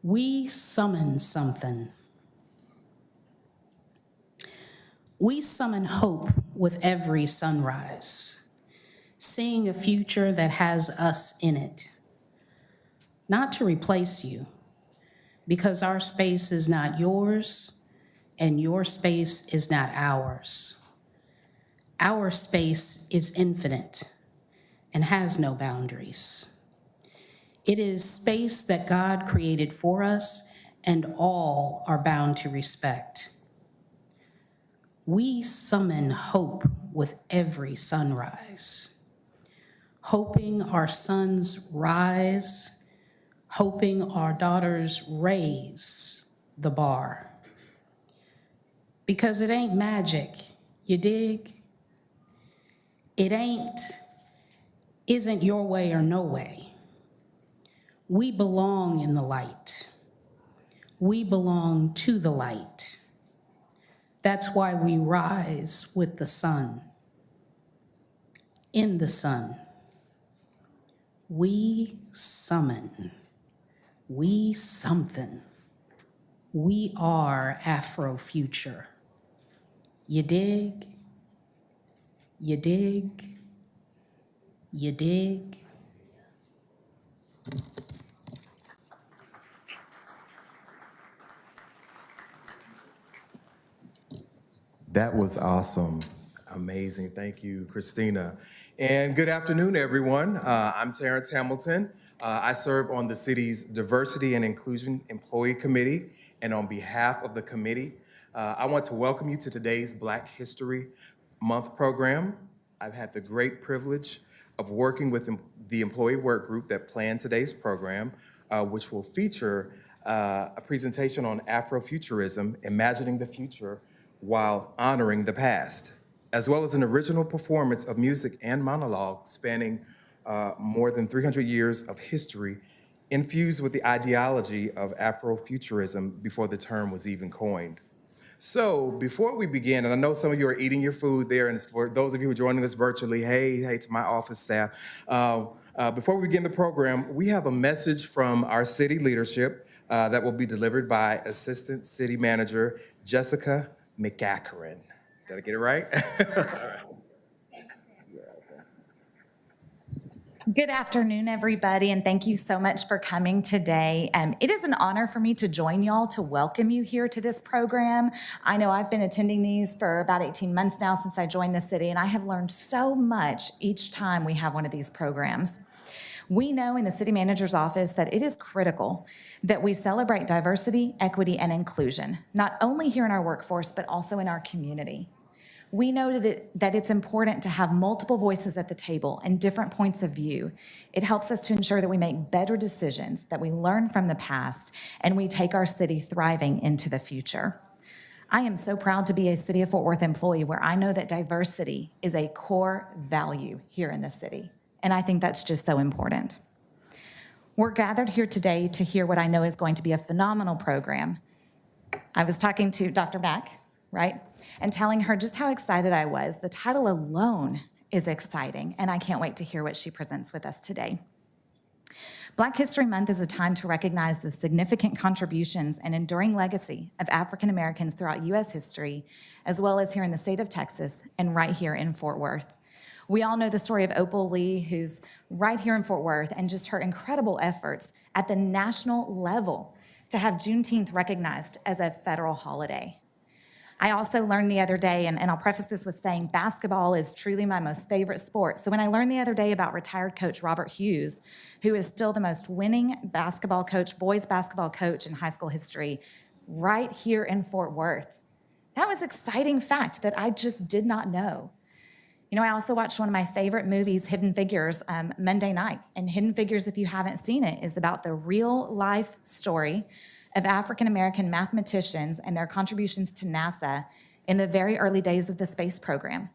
We summon something. We summon hope with every sunrise, seeing a future that has us in it. Not to replace you, because our space is not yours and your space is not ours. Our space is infinite and has no boundaries. It is space that God created for us and all are bound to respect. We summon hope with every sunrise, hoping our sons rise, hoping our daughters raise the bar. Because it ain't magic, you dig? It isn't your way or no way. We belong in the light. We belong to the light. That's why we rise with the sun. In the sun, we summon. We something. We are Afrofuture. You dig? You dig? You dig? That was awesome. Amazing. Thank you, Christina. And good afternoon, everyone. I'm Terrence Hamilton. I serve on the city's Diversity and Inclusion Employee Committee. And on behalf of the committee, I want to welcome you to today's Black History Month program. I've had the great privilege of working with the employee work group that planned today's program, which will feature a presentation on Afrofuturism, imagining the future while honoring the past, as well as an original performance of music and monologue spanning more than 300 years of history, infused with the ideology of Afrofuturism before the term was even coined. So before we begin, and I know some of you are eating your food there, and for those of you who are joining us virtually, hey to my office staff. Before we begin the program, we have a message from our city leadership that will be delivered by Assistant City Manager Jessica McAkeren. Did I get it right? All right. Good afternoon, everybody, and thank you so much for coming today. It is an honor for me to join y'all to welcome you here to this program. I know I've been attending these for about 18 months now since I joined the city, and I have learned so much each time we have one of these programs. We know in the city manager's office that it is critical that we celebrate diversity, equity, and inclusion, not only here in our workforce, but also in our community. We know that it's important to have multiple voices at the table and different points of view. It helps us to ensure that we make better decisions, that we learn from the past, and we take our city thriving into the future. I am so proud to be a City of Fort Worth employee where I know that diversity is a core value here in the city, and I think that's just so important. We're gathered here today to hear what I know is going to be a phenomenal program. I was talking to Dr. Mack, right? And telling her just how excited I was. The title alone is exciting, and I can't wait to hear what she presents with us today. Black History Month is a time to recognize the significant contributions and enduring legacy of African Americans throughout U.S. history, as well as here in the state of Texas and right here in Fort Worth. We all know the story of Opal Lee, who's right here in Fort Worth, and just her incredible efforts at the national level to have Juneteenth recognized as a federal holiday. I also learned the other day, and I'll preface this with saying basketball is truly my most favorite sport. So when I learned the other day about retired coach Robert Hughes, who is still the most winning basketball coach, boys basketball coach in high school history, right here in Fort Worth, that was an exciting fact that I just did not know. You know, I also watched one of my favorite movies, Hidden Figures, Monday night. And Hidden Figures, if you haven't seen it, is about the real life story of African-American mathematicians and their contributions to NASA in the very early days of the space program.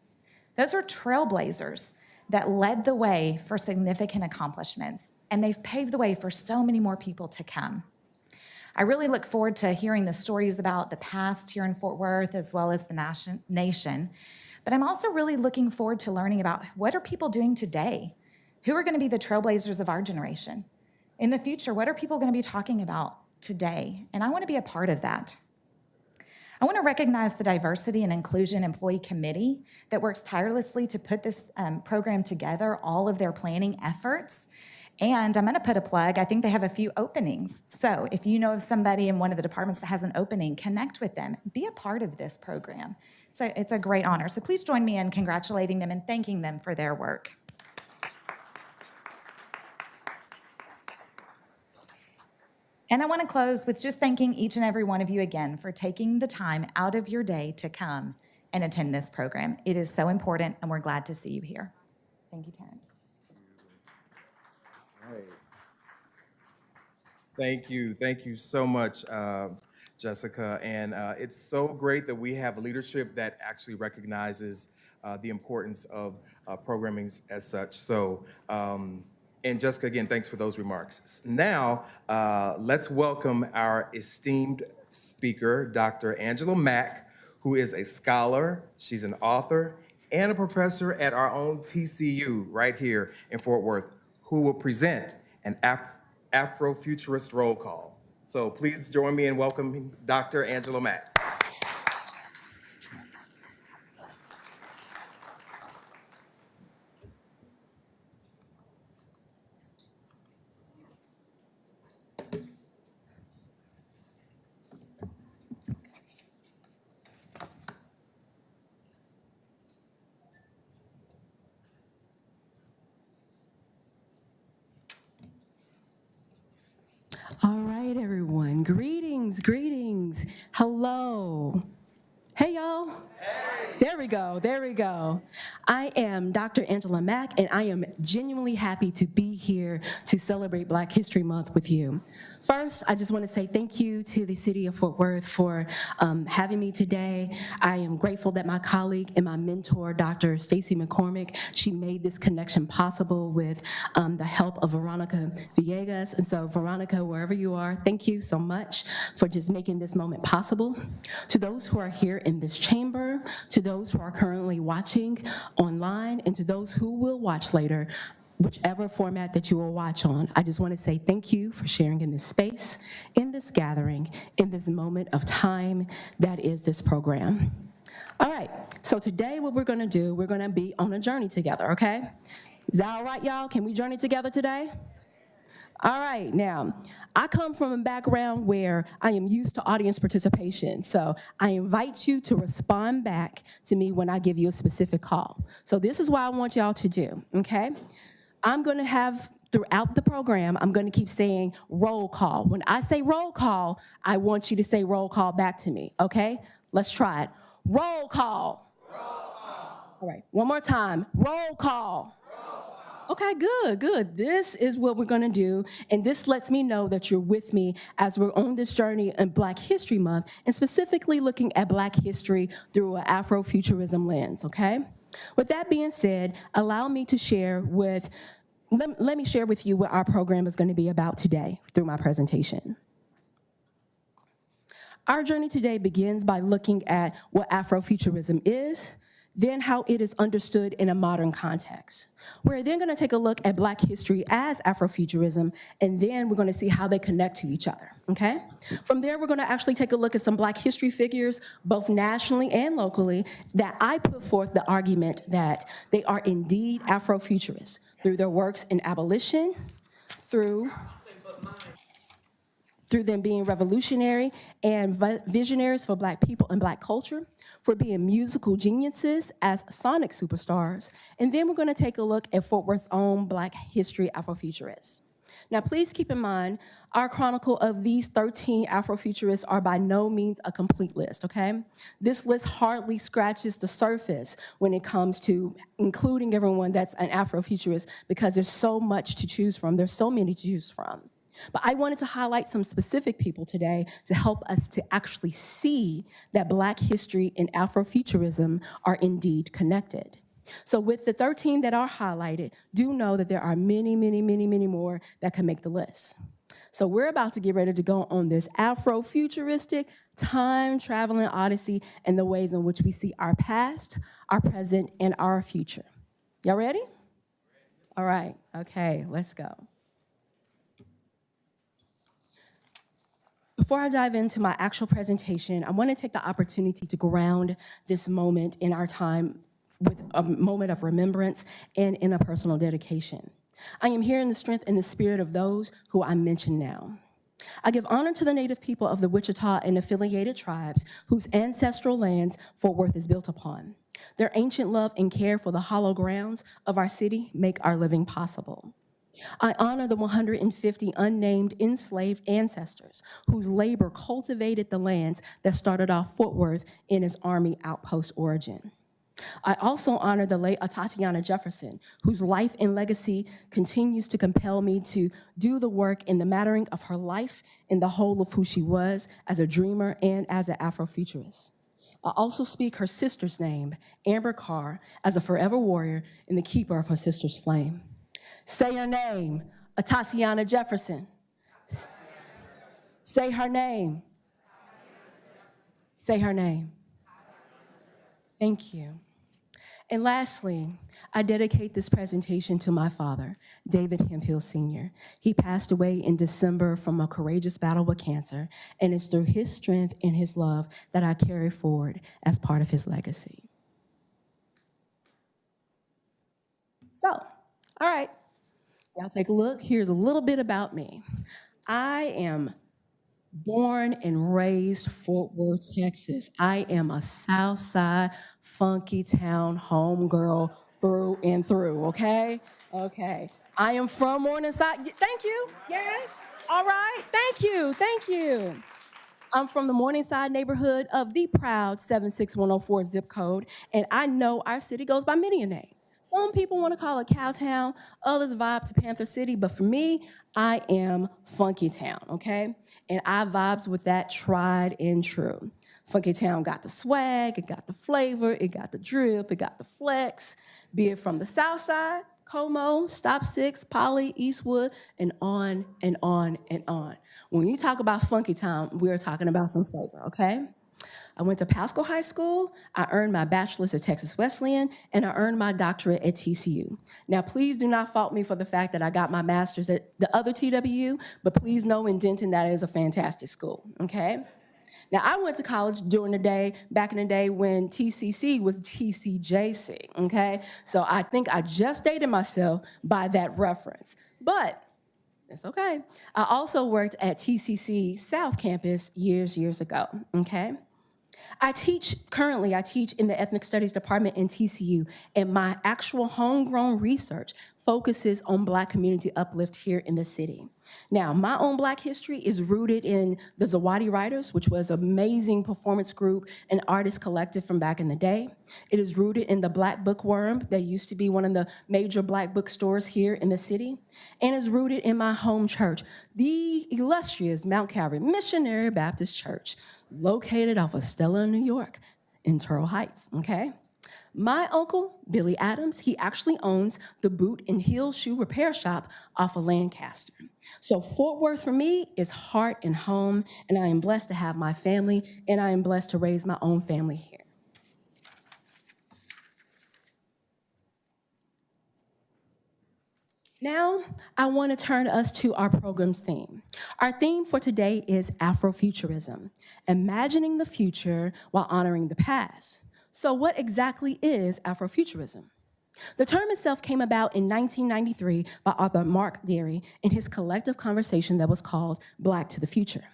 Those are trailblazers that led the way for significant accomplishments, and they've paved the way for so many more people to come. I really look forward to hearing the stories about the past here in Fort Worth as well as the nation, but I'm also really looking forward to learning about what are people doing today? Who are going to be the trailblazers of our generation? In the future, what are people going to be talking about today, and I want to be a part of that. I want to recognize the Diversity and Inclusion Employee Committee that works tirelessly to put this program together, all of their planning efforts. And I'm going to put a plug. I think they have a few openings. So if you know of somebody in one of the departments that has an opening, connect with them. Be a part of this program. So it's a great honor. So please join me in congratulating them and thanking them for their work. And I want to close with just thanking each and every one of you again for taking the time out of your day to come and attend this program. It is so important, and we're glad to see you here. Thank you, Terrence. Thank you so much, Jessica. And it's so great that we have leadership that actually recognizes the importance of programming as such. So, and Jessica, again, thanks for those remarks. Now, let's welcome our esteemed speaker, Dr. Angela Mack, who is a scholar, she's an author, and a professor at our own TCU right here in Fort Worth, who will present an Afrofuturist roll call. So please join me in welcoming Dr. Angela Mack. All right, everyone. Greetings, greetings. Hello. Hey, y'all. Hey. There we go. I am Dr. Angela Mack, and I am genuinely happy to be here to celebrate Black History Month with you. First, I just want to say thank you to the City of Fort Worth for having me today. I am grateful that my colleague and my mentor, Dr. Stacy McCormick, she made this connection possible with the help of Veronica Villegas. And so, Veronica, wherever you are, thank you so much for just making this moment possible. To those who are here in this chamber, to those who are currently watching online, and to those who will watch later, whichever format that you will watch on, I just want to say thank you for sharing in this space, in this gathering, in this moment of time that is this program. All right, so today what we're gonna do, we're gonna be on a journey together, okay? Is that all right, y'all? Can we journey together today? All right, now, I come from a background where I am used to audience participation, so I invite you to respond back to me when I give you a specific call. So this is what I want y'all to do, okay? I'm gonna have, throughout the program, I'm gonna keep saying roll call. When I say roll call, I want you to say roll call back to me, okay? Let's try it. Roll call. Roll call. All right, one more time. Roll call. Okay, good. This is what we're gonna do, and this lets me know that you're with me as we're on this journey in Black History Month, and specifically looking at Black history through an Afrofuturism lens, okay? With that being said, allow me to share with, let me share with you what our program is gonna be about today through my presentation. Our journey today begins by looking at what Afrofuturism is, then how it is understood in a modern context. We're then gonna take a look at Black history as Afrofuturism, and then we're gonna see how they connect to each other, okay? From there, we're gonna actually take a look at some Black history figures, both nationally and locally, that I put forth the argument that they are indeed Afrofuturists through their works in abolition, through them being revolutionary and visionaries for Black people and Black culture, for being musical geniuses as sonic superstars, and then we're gonna take a look at Fort Worth's own Black history Afrofuturists. Now, please keep in mind, our chronicle of these 13 Afrofuturists are by no means a complete list, okay? This list hardly scratches the surface when it comes to including everyone that's an Afrofuturist, because there's so much to choose from, there's so many to choose from. But I wanted to highlight some specific people today to help us to actually see that Black history and Afrofuturism are indeed connected. So with the 13 that are highlighted, do know that there are many, many, many, many more that can make the list. So we're about to get ready to go on this Afrofuturistic time-traveling odyssey and the ways in which we see our past, our present, and our future. Y'all ready? All right, okay, let's go. before I dive into my actual presentation, I want to take the opportunity to ground this moment in our time with a moment of remembrance and in a personal dedication. I am here in the strength and the spirit of those who I mention now. I give honor to the Native people of the Wichita and affiliated tribes whose ancestral lands Fort Worth is built upon. Their ancient love and care for the hollow grounds of our city make our living possible. I honor the 150 unnamed enslaved ancestors whose labor cultivated the lands that started off Fort Worth in its Army outpost origin. I also honor the late Atatiana Jefferson, whose life and legacy continues to compel me to do the work in the mattering of her life and the whole of who she was as a dreamer and as an Afrofuturist. I also speak her sister's name, Amber Carr, as a forever warrior and the keeper of her sister's flame. Say her name, Atatiana Jefferson. Say her name. Say her name. Thank you. And lastly, I dedicate this presentation to my father, David Hemphill Sr. He passed away in December from a courageous battle with cancer, and it's through his strength and his love that I carry forward as part of his legacy. So, all right, y'all take a look. Here's a little bit about me. I am born and raised Fort Worth, Texas. I am a Southside funky town homegirl through and through, okay? Okay. I am from Morningside. Thank you. Yes. All right. Thank you. Thank you. I'm from the Morningside neighborhood of the proud 76104 zip code, and I know our city goes by many a name. Some people want to call it Cowtown, others vibe to Panther City, but for me, I am Funky Town, okay? And I vibes with that tried and true. Funky Town got the swag, it got the flavor, it got the drip, it got the flex, be it from the South Side, Como, Stop 6, Poly, Eastwood, and on and on and on. When you talk about Funky Town, we're talking about some flavor, okay? I went to Pasco High School, I earned my bachelor's at Texas Wesleyan, and I earned my doctorate at TCU. Now, please do not fault me for the fact that I got my master's at the other TWU, but please know in Denton that is a fantastic school, okay? Now, I went to college during the day, back in the day when TCC was TCJC, okay? So I think I just dated myself by that reference, but it's okay. I also worked at TCC South Campus years ago, okay? Currently I teach in the Ethnic Studies Department in TCU, and my actual homegrown research focuses on Black community uplift here in the city. Now, my own Black history is rooted in the Zawadi Writers, which was an amazing performance group and artist collective from back in the day. It is rooted in the Black Bookworm that used to be one of the major Black bookstores here in the city, and is rooted in my home church, the illustrious Mount Calvary Missionary Baptist Church, located off of Stella, New York, in Turtle Heights, okay? My uncle, Billy Adams, he actually owns the boot and heel shoe repair shop off of Lancaster. So Fort Worth for me is heart and home, and I am blessed to have my family, and I am blessed to raise my own family here. Now, I want to turn us to our program's theme. Our theme for today is Afrofuturism, imagining the future while honoring the past. So what exactly is Afrofuturism? The term itself came about in 1993 by author Mark Deary in his collective conversation that was called Black to the Future.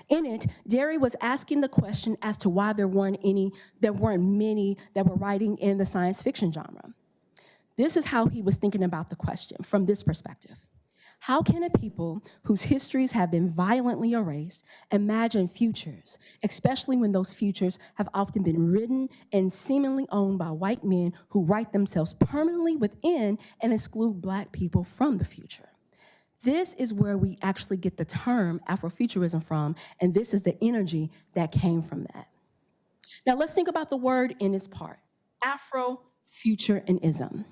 In it, Deary was asking the question as to why there weren't many that were writing in the science fiction genre. This is how he was thinking about the question from this perspective. How can a people whose histories have been violently erased imagine futures, especially when those futures have often been written and seemingly owned by white men who write themselves permanently within and exclude Black people from the future? This is where we actually get the term Afrofuturism from, and this is the energy that came from that. Now let's think about the word in its part, Afrofuturism.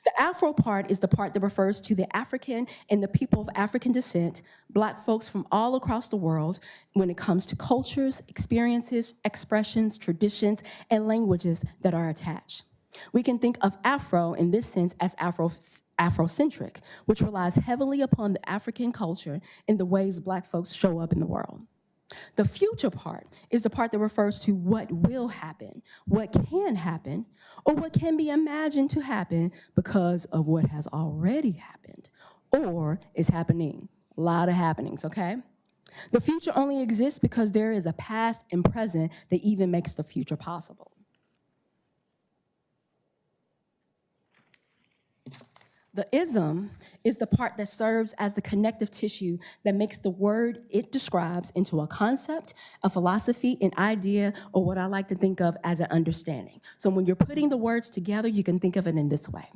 The Afro part is the part that refers to the African and the people of African descent, Black folks from all across the world, when it comes to cultures, experiences, expressions, traditions, and languages that are attached. We can think of Afro in this sense as Afrocentric, which relies heavily upon the African culture in the ways Black folks show up in the world. The future part is the part that refers to what will happen, what can happen, or what can be imagined to happen because of what has already happened or is happening. A lot of happenings, okay? The future only exists because there is a past and present that even makes the future possible. The ism is the part that serves as the connective tissue that makes the word it describes into a concept, a philosophy, an idea, or what I like to think of as an understanding. So when you're putting the words together, you can think of it in this way.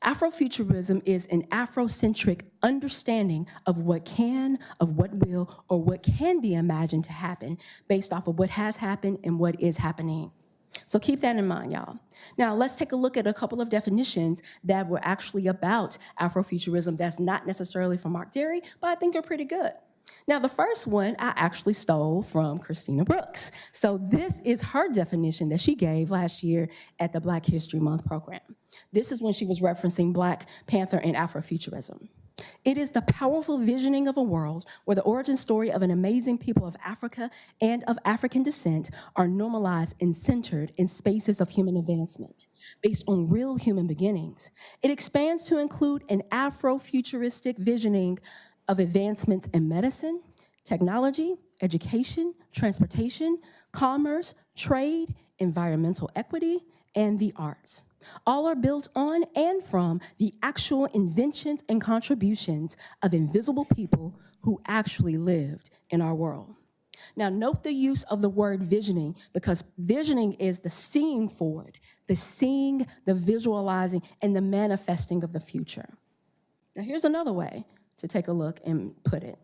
Afrofuturism is an Afrocentric understanding of what can, of what will, or what can be imagined to happen based off of what has happened and what is happening. So keep that in mind, y'all. Now, let's take a look at a couple of definitions that were actually about Afrofuturism that's not necessarily from Mark Derry, but I think are pretty good. Now, the first one I actually stole from Christina Brooks. So this is her definition that she gave last year at the Black History Month program. This is when she was referencing Black Panther and Afrofuturism. It is the powerful visioning of a world where the origin story of an amazing people of Africa and of African descent are normalized and centered in spaces of human advancement based on real human beginnings. It expands to include an Afrofuturistic visioning of advancements in medicine, technology, education, transportation, commerce, trade, environmental equity, and the arts. All are built on and from the actual inventions and contributions of invisible people who actually lived in our world. Now, note the use of the word visioning, because visioning is the seeing forward, the seeing, the visualizing, and the manifesting of the future. Now, here's another way to take a look and put it.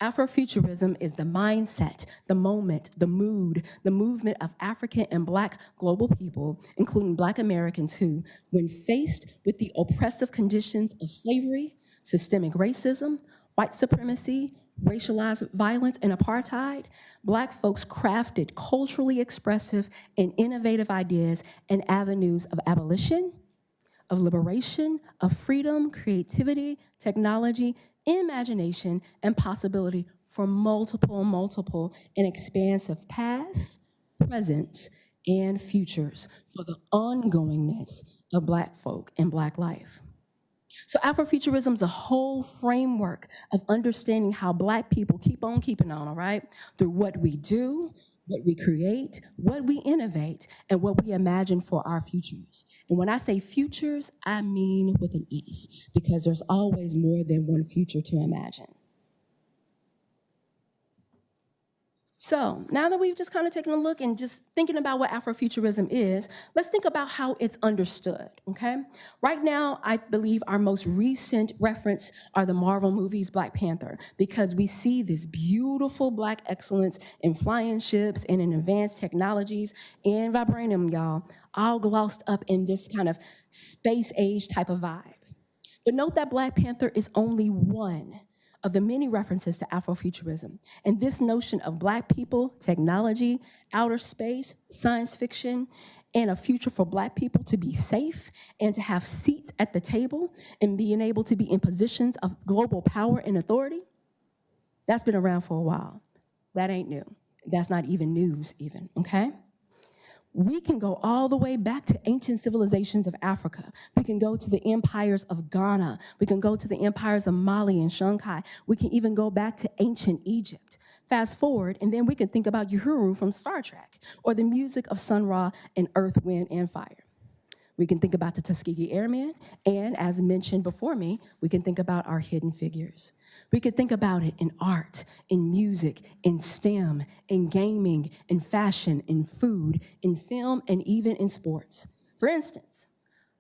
Afrofuturism is the mindset, the moment, the mood, the movement of African and Black global people, including Black Americans who, when faced with the oppressive conditions of slavery, systemic racism, white supremacy, racialized violence, and apartheid, Black folks crafted culturally expressive and innovative ideas and avenues of abolition, of liberation, of freedom, creativity, technology, imagination, and possibility for multiple, and expansive past, presents, and futures for the ongoingness of Black folk and Black life. So Afrofuturism is a whole framework of understanding how Black people keep on keeping on, all right? Through what we do, what we create, what we innovate, and what we imagine for our futures. And when I say futures, I mean with an S, because there's always more than one future to imagine. So now that we've just kind of taken a look and just thinking about what Afrofuturism is, let's think about how it's understood, okay? Right now, I believe our most recent reference are the Marvel movies Black Panther, because we see this beautiful Black excellence in flying ships and in advanced technologies and vibranium, y'all, all glossed up in this kind of space age type of vibe. But note that Black Panther is only one of the many references to Afrofuturism. And this notion of Black people, technology, outer space, science fiction, and a future for Black people to be safe and to have seats at the table and being able to be in positions of global power and authority, that's been around for a while. That ain't new. That's not even news even, okay? We can go all the way back to ancient civilizations of Africa. We can go to the empires of Ghana. We can go to the empires of Mali and Shanghai. We can even go back to ancient Egypt. Fast forward, and then we can think about Uhuru from Star Trek, or the music of Sun Ra and Earth, Wind, and Fire. We can think about the Tuskegee Airmen, and as mentioned before me, we can think about our hidden figures. We could think about it in art, in music, in STEM, in gaming, in fashion, in food, in film, and even in sports. For instance,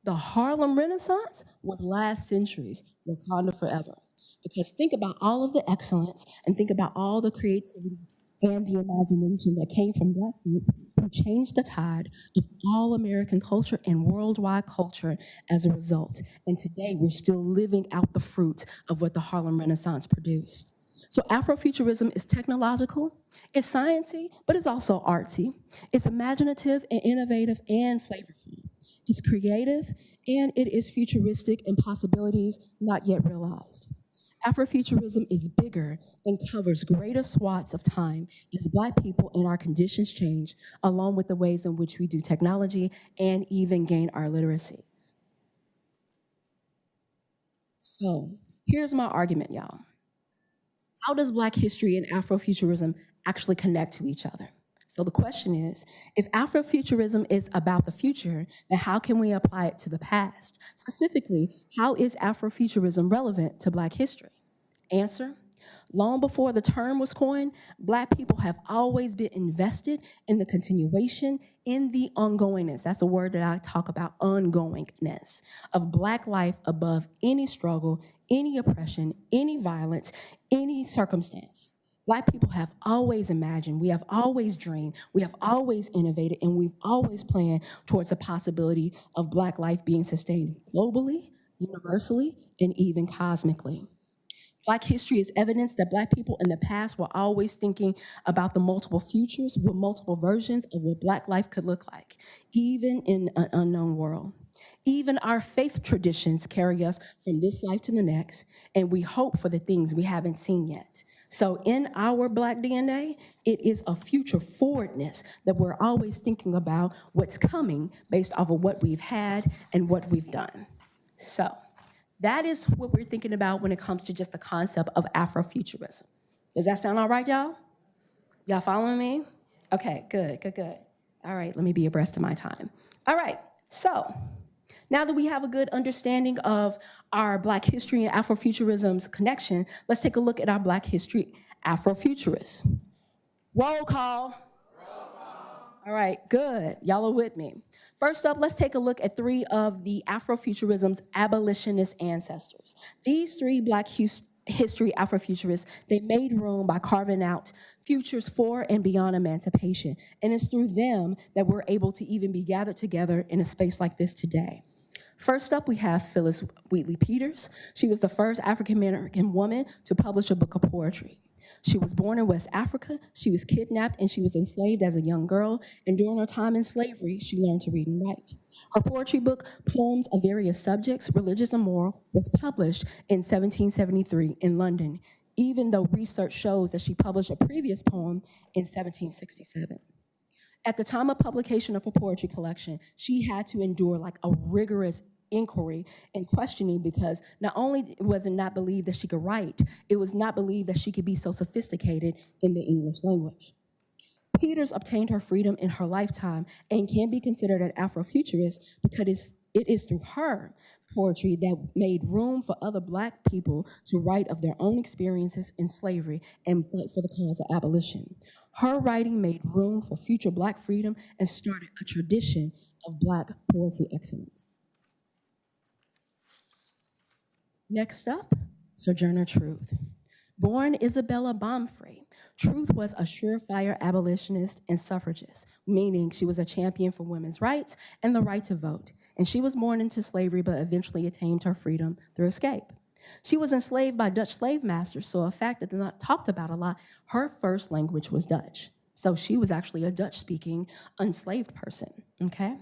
the Harlem Renaissance was last century's Wakanda Forever. Because think about all of the excellence and think about all the creativity and the imagination that came from Black folk who changed the tide of all American culture and worldwide culture as a result. And today we're still living out the fruits of what the Harlem Renaissance produced. So Afrofuturism is technological, it's sciencey, but it's also artsy. It's imaginative and innovative and flavorful. It's creative, and it is futuristic in possibilities not yet realized. Afrofuturism is bigger and covers greater swaths of time as Black people and our conditions change, along with the ways in which we do technology and even gain our literacies. So here's my argument, y'all. How does Black history and Afrofuturism actually connect to each other? So the question is, if Afrofuturism is about the future, then how can we apply it to the past? Specifically, how is Afrofuturism relevant to Black history? Answer, long before the term was coined, Black people have always been invested in the continuation, in the ongoingness, that's a word that I talk about, ongoingness, of Black life above any struggle, any oppression, any violence, any circumstance. Black people have always imagined, we have always dreamed, we have always innovated, and we've always planned towards the possibility of Black life being sustained globally, universally, and even cosmically. Black history is evidence that Black people in the past were always thinking about the multiple futures with multiple versions of what Black life could look like, even in an unknown world. Even our faith traditions carry us from this life to the next, and we hope for the things we haven't seen yet. So in our Black DNA, it is a future forwardness that we're always thinking about what's coming based off of what we've had and what we've done. So that is what we're thinking about when it comes to just the concept of Afrofuturism. Does that sound all right, y'all? Y'all following me? Okay, good. All right, let me be abreast of my time. All right, so now that we have a good understanding of our Black history and Afrofuturism's connection, let's take a look at our Black history Afrofuturists. Roll call. All right, good. Y'all are with me. First up, let's take a look at three of the Afrofuturism's abolitionist ancestors. These three Black history Afrofuturists, they made room by carving out futures for and beyond emancipation. And it's through them that we're able to even be gathered together in a space like this today. First up, we have Phyllis Wheatley Peters. She was the first African-American woman to publish a book of poetry. She was born in West Africa, she was kidnapped, and she was enslaved as a young girl, and during her time in slavery, she learned to read and write. Her poetry book, Poems of Various Subjects, Religious and Moral, was published in 1773 in London, even though research shows that she published a previous poem in 1767. At the time of publication of her poetry collection, she had to endure like a rigorous inquiry and questioning because not only was it not believed that she could write, it was not believed that she could be so sophisticated in the English language. Peters obtained her freedom in her lifetime and can be considered an Afrofuturist because it is through her poetry that made room for other Black people to write of their own experiences in slavery and fight for the cause of abolition. Her writing made room for future Black freedom and started a tradition of Black poetry excellence. Next up, Sojourner Truth. Born Isabella Baumfree, Truth was a surefire abolitionist and suffragist, meaning she was a champion for women's rights and the right to vote. And she was born into slavery, but eventually attained her freedom through escape. She was enslaved by Dutch slave masters, so a fact that is not talked about a lot, her first language was Dutch. So she was actually a Dutch-speaking, enslaved person, okay?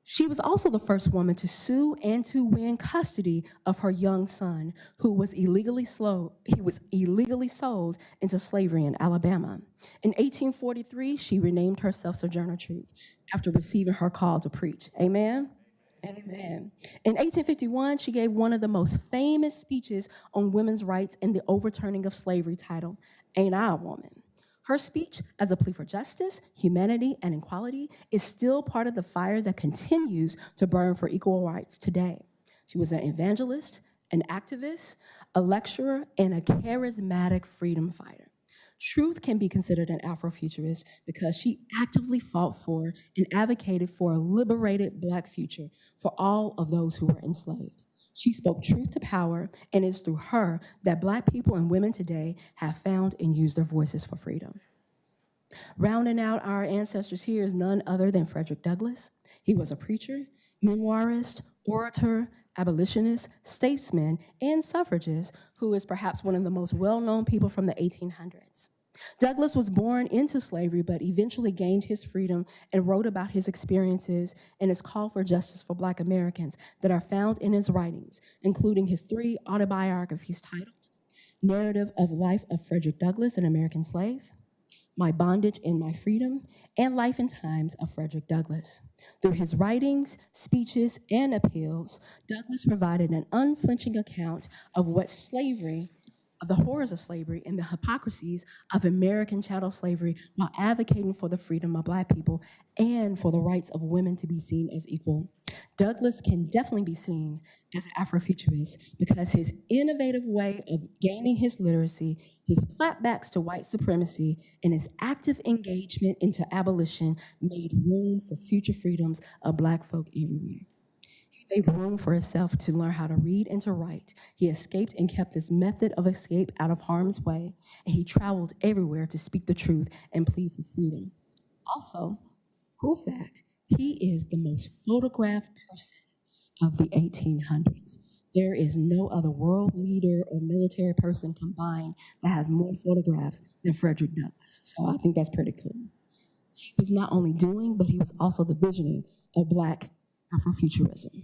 She was also the first woman to sue and to win custody of her young son, who was illegally sold into slavery in Alabama. In 1843, she renamed herself Sojourner Truth after receiving her call to preach. Amen? Amen. In 1851, she gave one of the most famous speeches on women's rights in the overturning of slavery titled, Ain't I a Woman? Her speech as a plea for justice, humanity, and equality is still part of the fire that continues to burn for equal rights today. She was an evangelist, an activist, a lecturer, and a charismatic freedom fighter. Truth can be considered an Afrofuturist because she actively fought for and advocated for a liberated Black future for all of those who were enslaved. She spoke truth to power, and it's through her that Black people and women today have found and used their voices for freedom. Rounding out our ancestors here is none other than Frederick Douglass. He was a preacher, memoirist, orator, abolitionist, statesman, and suffragist who is perhaps one of the most well-known people from the 1800s. Douglass was born into slavery, but eventually gained his freedom and wrote about his experiences and his call for justice for Black Americans that are found in his writings, including his 3 autobiographies titled Narrative of Life of Frederick Douglass, an American Slave, My Bondage and My Freedom, and Life and Times of Frederick Douglass. Through his writings, speeches, and appeals, Douglass provided an unflinching account of the horrors of slavery and the hypocrisies of American chattel slavery while advocating for the freedom of Black people and for the rights of women to be seen as equal. Douglass can definitely be seen as an Afrofuturist because his innovative way of gaining his literacy, his clapbacks to white supremacy, and his active engagement into abolition made room for future freedoms of Black folk everywhere. He made room for himself to learn how to read and to write. He escaped and kept this method of escape out of harm's way, and he traveled everywhere to speak the truth and plead for freedom. Also, cool fact, he is the most photographed person of the 1800s. There is no other world leader or military person combined that has more photographs than Frederick Douglass. So I think that's pretty cool. He was not only doing, but he was also the visioning of Black Afrofuturism.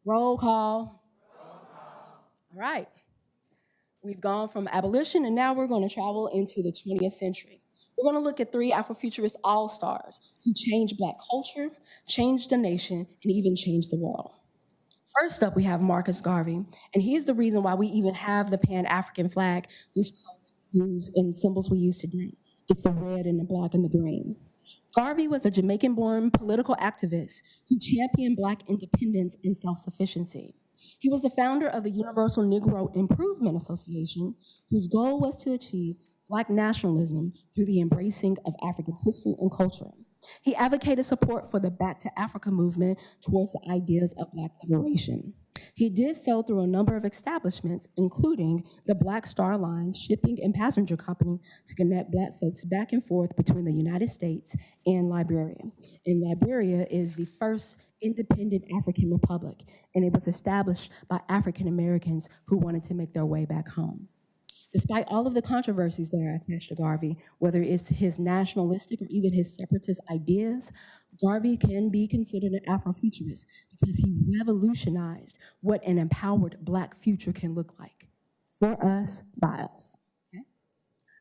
Roll call. All right. We've gone from abolition, and now we're going to travel into the 20th century. We're going to look at 3 Afrofuturist all-stars who changed Black culture, changed the nation, and even changed the world. First up, we have Marcus Garvey, and he is the reason why we even have the Pan-African flag, whose colors we use and symbols we use today. It's the red and the black and the green. Garvey was a Jamaican-born political activist who championed Black independence and self-sufficiency. He was the founder of the Universal Negro Improvement Association, whose goal was to achieve Black nationalism through the embracing of African history and culture. He advocated support for the Back to Africa movement towards the ideas of Black liberation. He did so through a number of establishments, including the Black Star Line shipping and passenger company to connect Black folks back and forth between the United States and Liberia. And Liberia is the first independent African republic, and it was established by African Americans who wanted to make their way back home. Despite all of the controversies that are attached to Garvey, whether it's his nationalistic or even his separatist ideas, Garvey can be considered an Afrofuturist because he revolutionized what an empowered Black future can look like. For us, by us. Okay?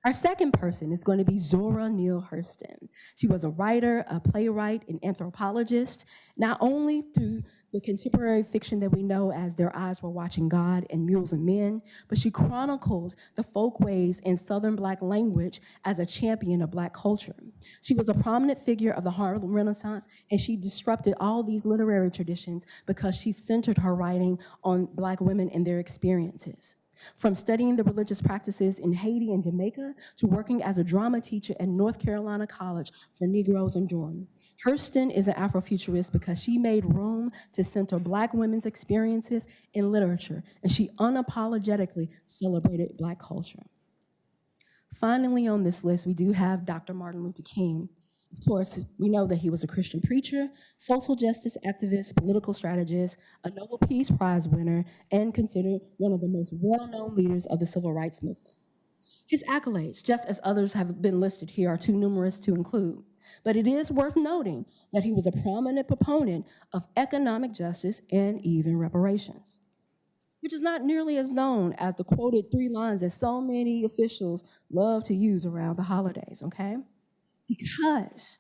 Our second person is going to be Zora Neale Hurston. She was a writer, a playwright, an anthropologist, not only through the contemporary fiction that we know as Their Eyes Were Watching God and Mules and Men, but she chronicled the folkways and Southern Black language as a champion of Black culture. She was a prominent figure of the Harlem Renaissance, and she disrupted all these literary traditions because she centered her writing on Black women and their experiences. From studying the religious practices in Haiti and Jamaica to working as a drama teacher at North Carolina College for Negroes in Durham. Hurston is an Afrofuturist because she made room to center Black women's experiences in literature, and she unapologetically celebrated Black culture. Finally on this list, we do have Dr. Martin Luther King. Of course, we know that he was a Christian preacher, social justice activist, political strategist, a Nobel Peace Prize winner, and considered one of the most well-known leaders of the civil rights movement. His accolades, just as others have been listed here, are too numerous to include. But it is worth noting that he was a prominent proponent of economic justice and even reparations, which is not nearly as known as the quoted 3 lines that so many officials love to use around the holidays, okay? Because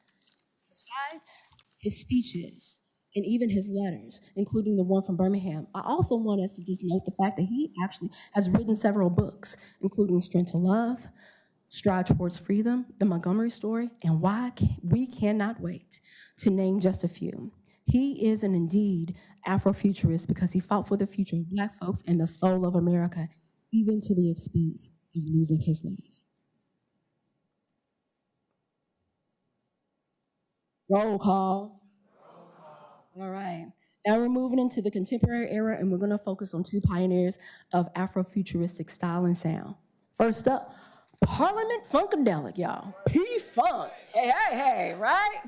besides his speeches and even his letters, including the one from Birmingham, I also want us to just note the fact that he actually has written several books, including Strength to Love, Stride Towards Freedom, The Montgomery Story, and Why We Cannot Wait, to name just a few. He is an indeed Afrofuturist because he fought for the future of Black folks and the soul of America, even to the expense of losing his life. Roll call. All right. Now we're moving into the contemporary era, and we're going to focus on 2 pioneers of Afrofuturistic style and sound. First up, Parliament Funkadelic, y'all. P-Funk. Hey, hey, hey, right?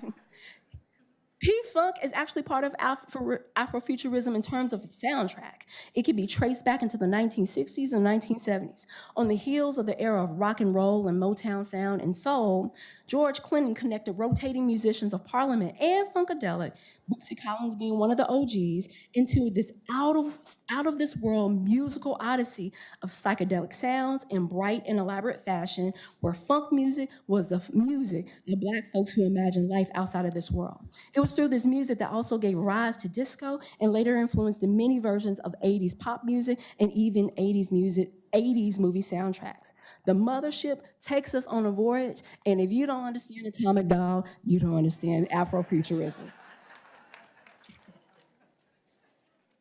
P-Funk is actually part of Afrofuturism in terms of its soundtrack. It can be traced back into the 1960s and 1970s. On the heels of the era of rock and roll and Motown sound and soul, George Clinton connected rotating musicians of Parliament and Funkadelic, Bootsy Collins being one of the OGs, into this out of this world musical odyssey of psychedelic sounds in bright and elaborate fashion, where funk music was the music of Black folks who imagined life outside of this world. It was through this music that also gave rise to disco and later influenced the many versions of 80s pop music and even 80s movie soundtracks. The mothership takes us on a voyage, and if you don't understand Atomic Dog, you don't understand Afrofuturism.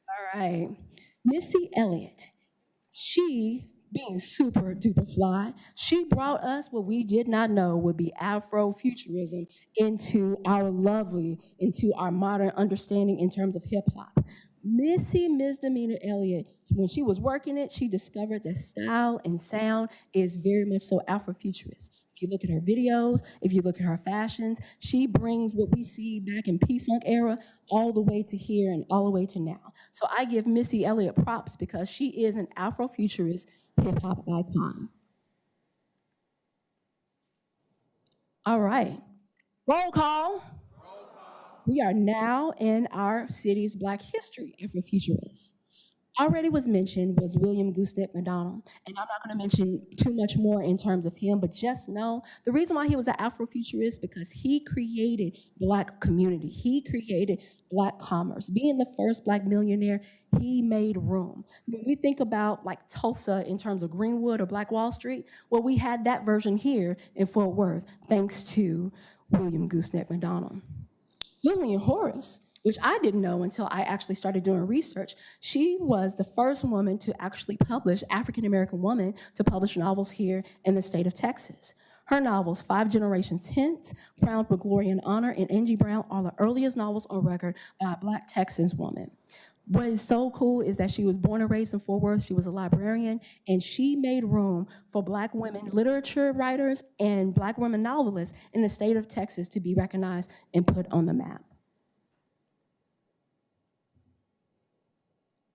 All right. Missy Elliott, she, being super duper fly, she brought us what we did not know would be Afrofuturism into our modern understanding in terms of hip hop. Missy Misdemeanor Elliott, when she was working it, she discovered that style and sound is very much so Afrofuturist. If you look at her videos, if you look at her fashions, she brings what we see back in P-Funk era all the way to here and all the way to now. So I give Missy Elliott props because she is an Afrofuturist hip-hop icon. All right, roll call. We are now in our city's Black history Afrofuturists. Already was mentioned was William Gooseneck McDonald, and I'm not going to mention too much more in terms of him, but just know the reason why he was an Afrofuturist because he created Black community. He created Black commerce. Being the first Black millionaire, he made room. When we think about like Tulsa in terms of Greenwood or Black Wall Street, well, we had that version here in Fort Worth, thanks to William Gooseneck McDonald. Lillian Horace, which I didn't know until I actually started doing research, she was the first woman to actually publish, African-American woman, to publish novels here in the state of Texas. Her novels, 5 Generations Hence, Crowned with Glory and Honor, and Angie Brown are the earliest novels on record by a Black Texas woman. What is so cool is that she was born and raised in Fort Worth. She was a librarian, and she made room for Black women literature writers and Black women novelists in the state of Texas to be recognized and put on the map.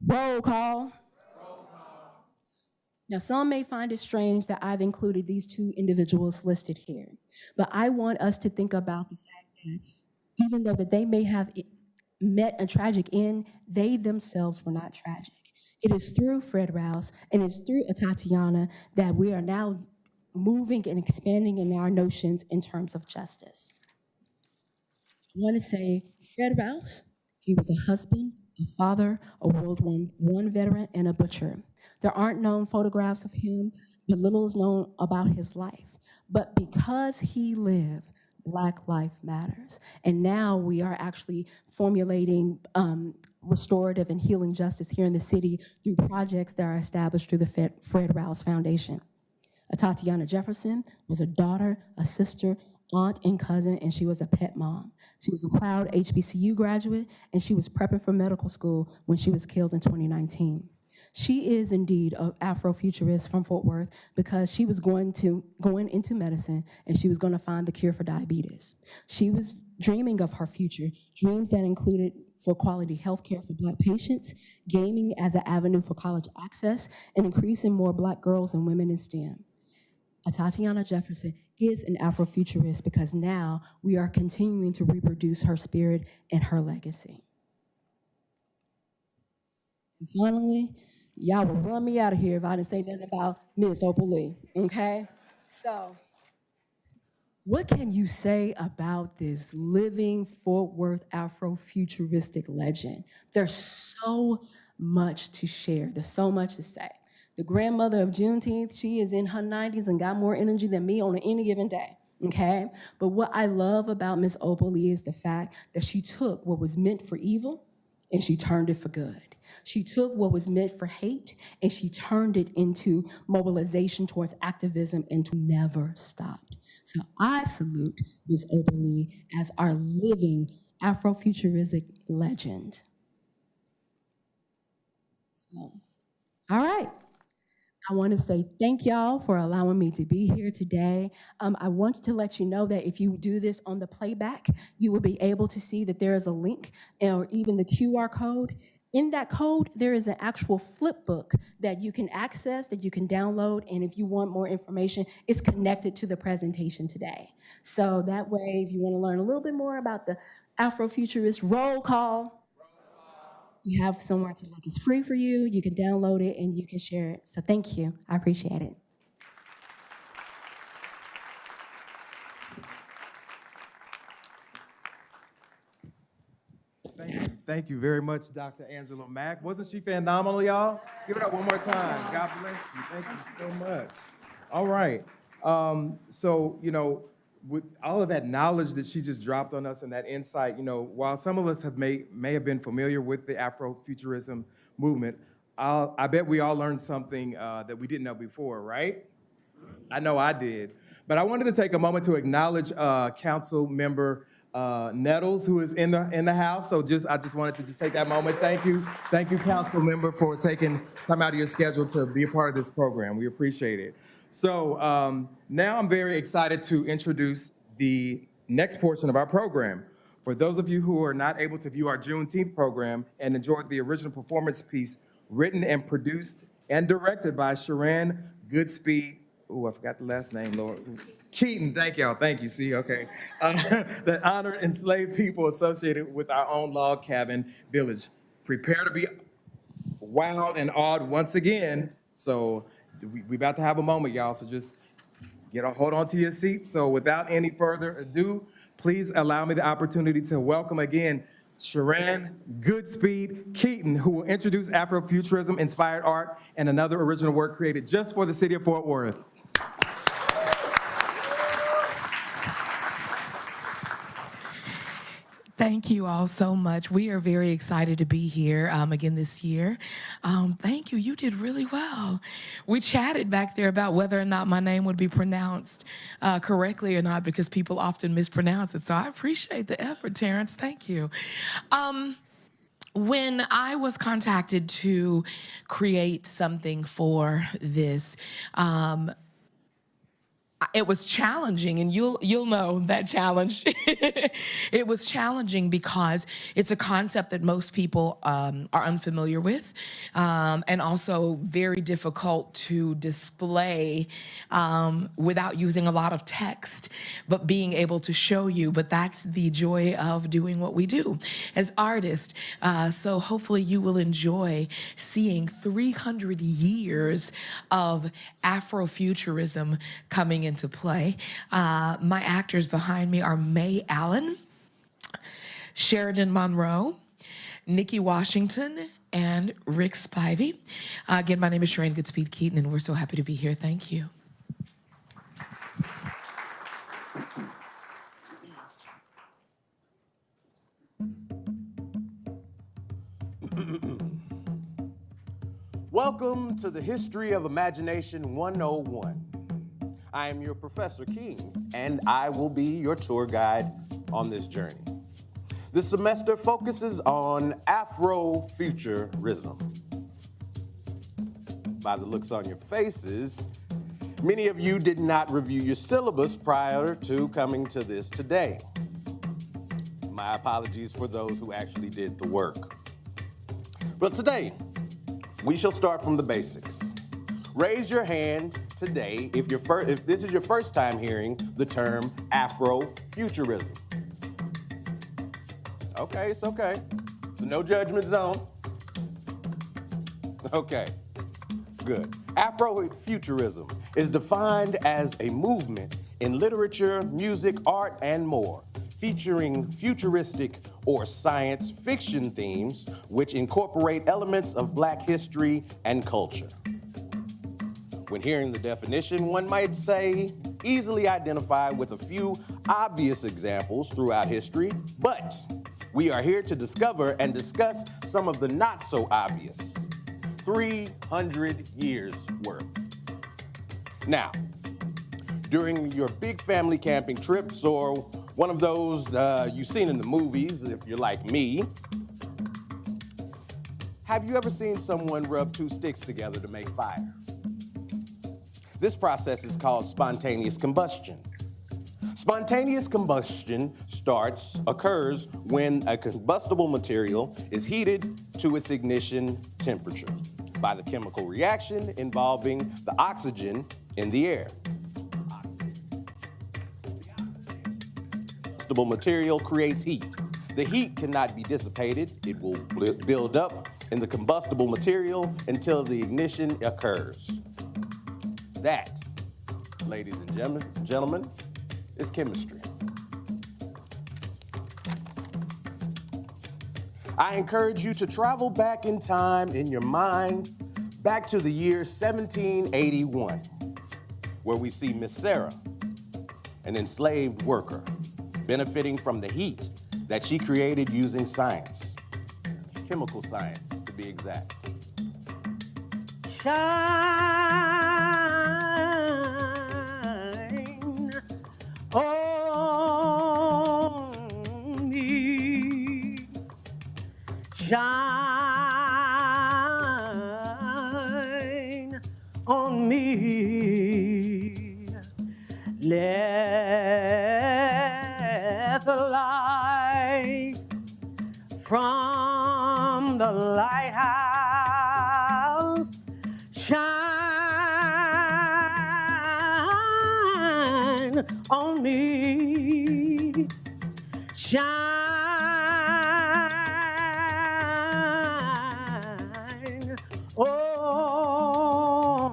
Roll call. Now, some may find it strange that I've included these two individuals listed here, but I want us to think about the fact that even though that they may have met a tragic end, they themselves were not tragic. It is through Fred Rouse and it's through Atatiana that we are now moving and expanding in our notions in terms of justice. I want to say Fred Rouse, he was a husband, a father, a World War I veteran, and a butcher. There aren't known photographs of him, but little is known about his life. But because he lived, Black life matters. And now we are actually formulating restorative and healing justice here in the city through projects that are established through the Fred Rouse Foundation. Atatiana Jefferson was a daughter, a sister, aunt, and cousin, and she was a pet mom. She was a proud HBCU graduate, and she was prepping for medical school when she was killed in 2019. She is indeed an Afrofuturist from Fort Worth because she was going into medicine and she was going to find the cure for diabetes. She was dreaming of her future, dreams that included for quality health care for Black patients, gaming as an avenue for college access, and increasing more Black girls and women in STEM. Atatiana Jefferson is an Afrofuturist because now we are continuing to reproduce her spirit and her legacy. And finally, y'all will run me out of here if I didn't say nothing about Miss Opal Lee, okay? So, what can you say about this living Fort Worth Afrofuturistic legend? There's so much to share. There's so much to say. The grandmother of Juneteenth, she is in her 90s and got more energy than me on any given day, okay? But what I love about Miss Opal Lee is the fact that she took what was meant for evil and she turned it for good. She took what was meant for hate and she turned it into mobilization towards activism and to never stopped. So I salute Ms. Opal Lee as our living Afrofuturistic legend. So, all right. I want to say thank y'all for allowing me to be here today. I want to let you know that if you do this on the playback, you will be able to see that there is a link or even the QR code. In that code, there is an actual flip book that you can access, that you can download, and if you want more information, it's connected to the presentation today. So that way, if you want to learn a little bit more about the Afrofuturist roll call, you have somewhere to look. It's free for you. You can download it and you can share it. So thank you. I appreciate it. Thank you very much, Dr. Angela Mack. Wasn't she phenomenal, y'all? Give it up one more time. God bless you. Thank you so much. All right. So, with all of that knowledge that she just dropped on us and that insight, while some of us may have been familiar with the Afrofuturism movement, I bet we all learned something that we didn't know before, right? I know I did. But I wanted to take a moment to acknowledge Council Member Nettles, who is in the house. So I just wanted to take that moment. Thank you, Council Member, for taking time out of your schedule to be a part of this program. We appreciate it. So now I'm very excited to introduce the next portion of our program. For those of you who are not able to view our Juneteenth program and enjoyed the original performance piece written and produced and directed by Sharon Goodspeed, I forgot the last name, Lord. Keaton, thank y'all, thank you, see, okay. That honored enslaved people associated with our own log cabin village. Prepare to be wowed and awed once again. So we about to have a moment, y'all, so just hold on to your seats. So without any further ado, please allow me the opportunity to welcome again Sharon Goodspeed Keaton, who will introduce Afrofuturism-inspired art and another original work created just for the city of Fort Worth. Thank you all so much. We are very excited to be here again this year. Thank you. You did really well. We chatted back there about whether or not my name would be pronounced correctly or not, because people often mispronounce it. So I appreciate the effort, Terrence. Thank you. When I was contacted to create something for this, it was challenging, and you'll know that challenge. It was challenging because it's a concept that most people are unfamiliar with, and also very difficult to display without using a lot of text, but being able to show you. But that's the joy of doing what we do as artists. So hopefully you will enjoy seeing 300 years of Afrofuturism coming into play. My actors behind me are May Allen, Sheridan Monroe, Nikki Washington, and Rick Spivey. Again, my name is Sharon Goodspeed Keaton, and we're so happy to be here. Thank you. Welcome to the History of Imagination 101. I am your Professor King, and I will be your tour guide on this journey. This semester focuses on Afrofuturism. By the looks on your faces, many of you did not review your syllabus prior to coming to this today. My apologies for those who actually did the work. But today, we shall start from the basics. Raise your hand today if this is your first time hearing the term Afrofuturism. Okay, it's okay. So no judgment zone. Okay, good. Afrofuturism is defined as a movement in literature, music, art, and more, featuring futuristic or science fiction themes which incorporate elements of Black history and culture. When hearing the definition, one might say easily identified with a few obvious examples throughout history, but we are here to discover and discuss some of the not so obvious. 300 years worth. Now, during your big family camping trips or one of those you've seen in the movies, if you're like me, have you ever seen someone rub two sticks together to make fire? This process is called spontaneous combustion. Spontaneous combustion occurs when a combustible material is heated to its ignition temperature by the chemical reaction involving the oxygen in the air. Combustible material creates heat. The heat cannot be dissipated. It will build up in the combustible material until the ignition occurs. That, ladies and gentlemen, is chemistry. I encourage you to travel back in time in your mind, back to the year 1781, where we see Miss Sarah, an enslaved worker, benefiting from the heat that she created using science, chemical science to be exact. Shine on me, shine on me, let the light from the lighthouse shine on me, shine on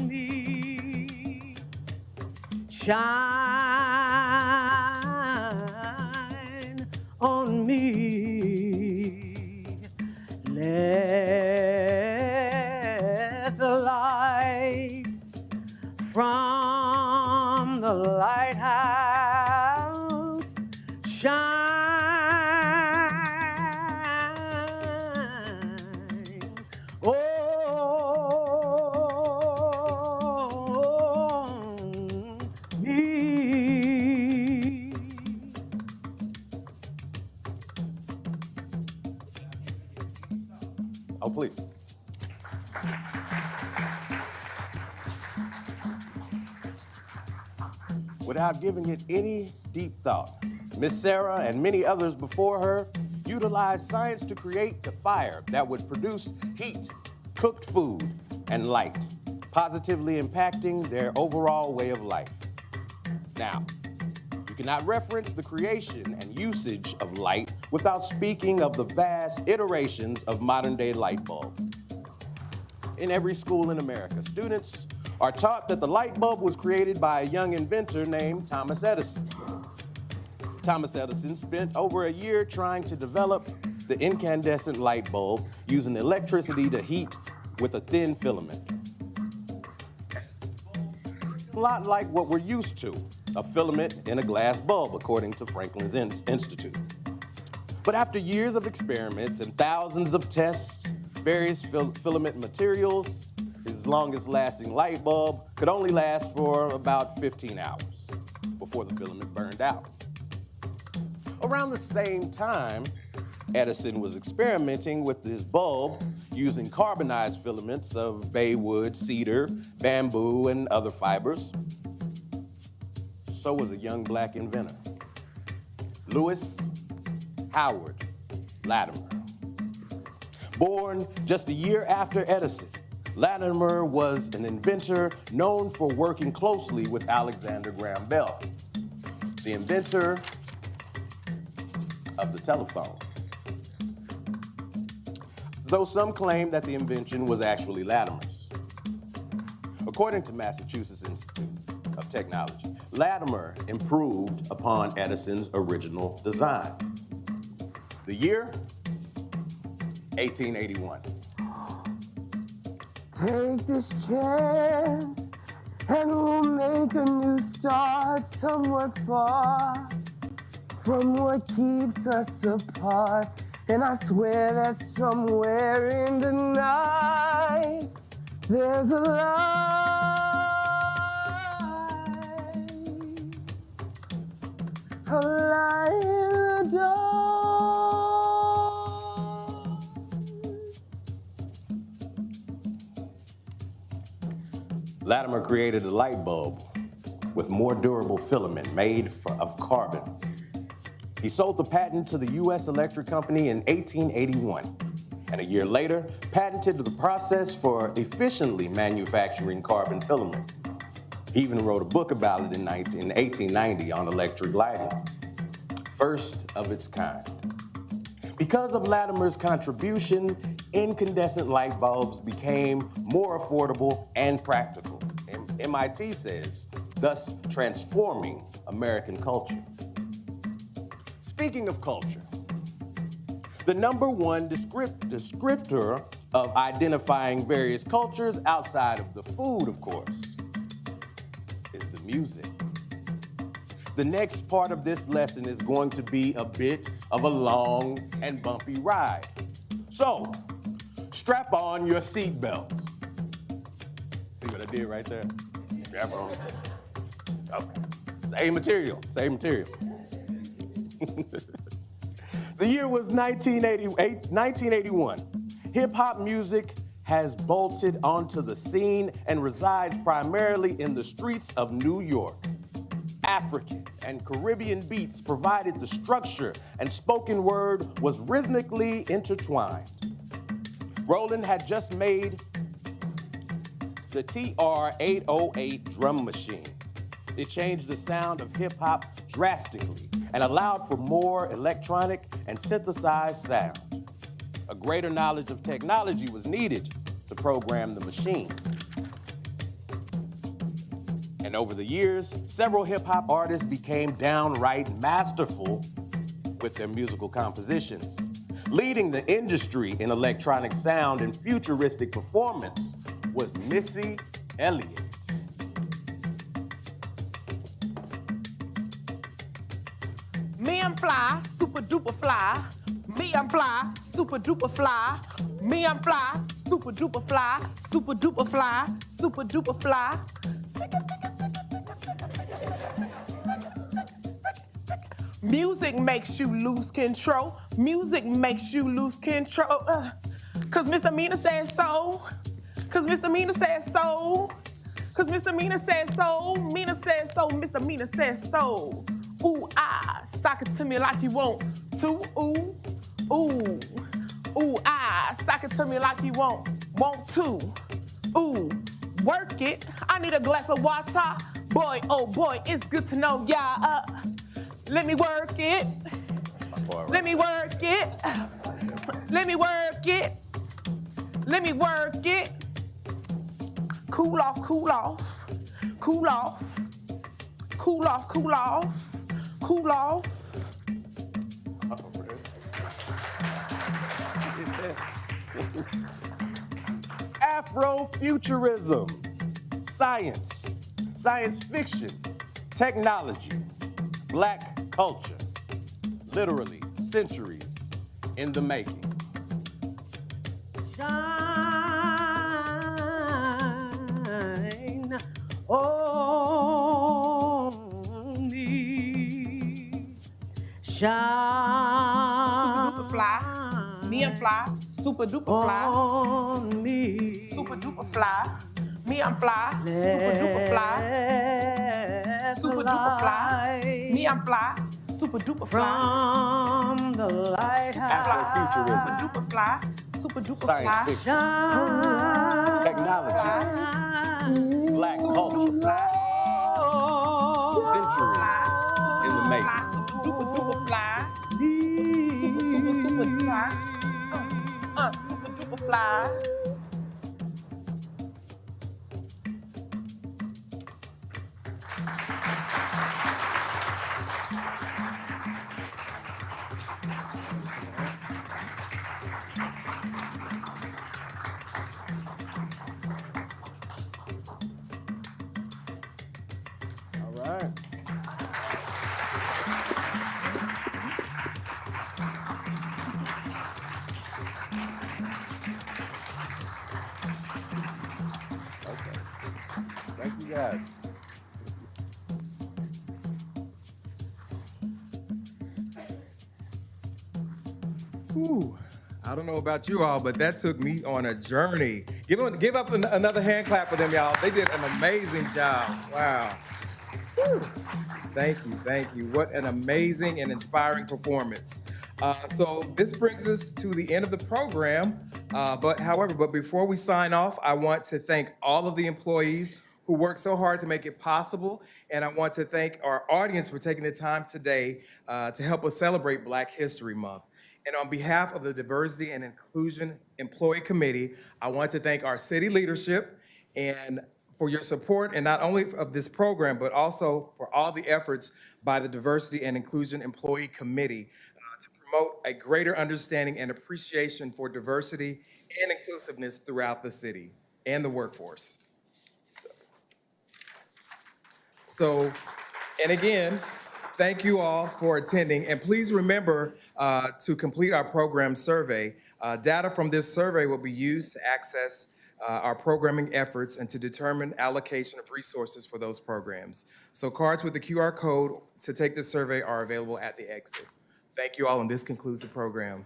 me, shine on me, let the light from the lighthouse shine on me. Oh, please. Without giving it any deep thought, Miss Sarah and many others before her utilized science to create the fire that would produce heat, cooked food, and light, positively impacting their overall way of life. Now, you cannot reference the creation and usage of light without speaking of the vast iterations of modern-day light bulb. In every school in America, students are taught that the light bulb was created by a young inventor named Thomas Edison. Thomas Edison spent over a year trying to develop the incandescent light bulb using electricity to heat with a thin filament. A lot like what we're used to, a filament in a glass bulb, according to Franklin's Institute. But after years of experiments and thousands of tests, various filament materials, his longest lasting light bulb could only last for about 15 hours before the filament burned out. Around the same time, Edison was experimenting with his bulb using carbonized filaments of baywood, cedar, bamboo, and other fibers. So was a young black inventor, Lewis Howard Latimer. Born just a year after Edison, Latimer was an inventor known for working closely with Alexander Graham Bell, the inventor of the telephone. Though some claim that the invention was actually Latimer's. According to Massachusetts Institute of Technology, Latimer improved upon Edison's original design. The year, 1881. Take this chance and we'll make a new start somewhat far from what keeps us apart. And I swear that somewhere in the night there's a light in the dark. Latimer created a light bulb with more durable filament made of carbon. He sold the patent to the U.S. Electric Company in 1881, and a year later, patented the process for efficiently manufacturing carbon filament. He even wrote a book about it in 1890 on electric lighting, first of its kind. Because of Latimer's contribution, incandescent light bulbs became more affordable and practical. MIT says, thus transforming American culture. Speaking of culture, the number one descriptor of identifying various cultures outside of the food, of course, is the music. The next part of this lesson is going to be a bit of a long and bumpy ride. So, strap on your seatbelt. See what I did right there? Strap on. Okay. Same material, same material. The year was 1981. Hip-hop music has bolted onto the scene and resides primarily in the streets of New York. African and Caribbean beats provided the structure, and spoken word was rhythmically intertwined. Roland had just made the TR-808 drum machine. It changed the sound of hip-hop drastically and allowed for more electronic and synthesized sound. A greater knowledge of technology was needed to program the machine. And over the years, several hip-hop artists became downright masterful with their musical compositions. Leading the industry in electronic sound and futuristic performance was Missy Elliott. Me, I'm fly, super duper fly. Me, I'm fly, super duper fly. Me, I'm fly, super duper fly. Super duper fly, super duper fly. Music makes you lose control. Music makes you lose control. Cause misdemeanor says so. Cause misdemeanor says so. Cause misdemeanor says so. Mina says so. Misdemeanor says so. Ooh, ah, sock it to me like you want to. Ooh, ooh, ooh, ah, sock it to me like you want to. Ooh, work it. I need a glass of water. Boy, oh boy, it's good to know, yeah. Let me work it. Let me work it. Let me work it. Let me work it. Cool off, cool off. Cool off. Cool off, cool off. Cool off. Afrofuturism, science, science fiction, technology, Black culture, literally centuries in the making. Shine on me. Shine. Super duper fly. Me and fly. Super duper fly. On me. Super duper fly. Me I'm fly. Super duper fly. Super duper fly. Me I'm fly. Super duper fly. From the lighthouse. Afrofuturism. Super duper fly. Super duper Science fly. fiction. Technology. Black culture. Centuries in the making. Super duper duper fly. Super super super fly. Super duper fly. All right. Okay. Thank you guys. Whew. I don't know about you all, but that took me on a journey. Give up another hand clap for them, y'all. They did an amazing job. Wow. Thank you. What an amazing and inspiring performance. So this brings us to the end of the program. But before we sign off, I want to thank all of the employees who worked so hard to make it possible. And I want to thank our audience for taking the time today to help us celebrate Black History Month. And on behalf of the Diversity and Inclusion Employee Committee, I want to thank our city leadership and for your support, and not only of this program, but also for all the efforts by the Diversity and Inclusion Employee Committee to promote a greater understanding and appreciation for diversity and inclusiveness throughout the city and the workforce. And again, thank you all for attending, and please remember to complete our program survey. Data from this survey will be used to access our programming efforts and to determine allocation of resources for those programs. So cards with the QR code to take the survey are available at the exit. Thank you all, and this concludes the program.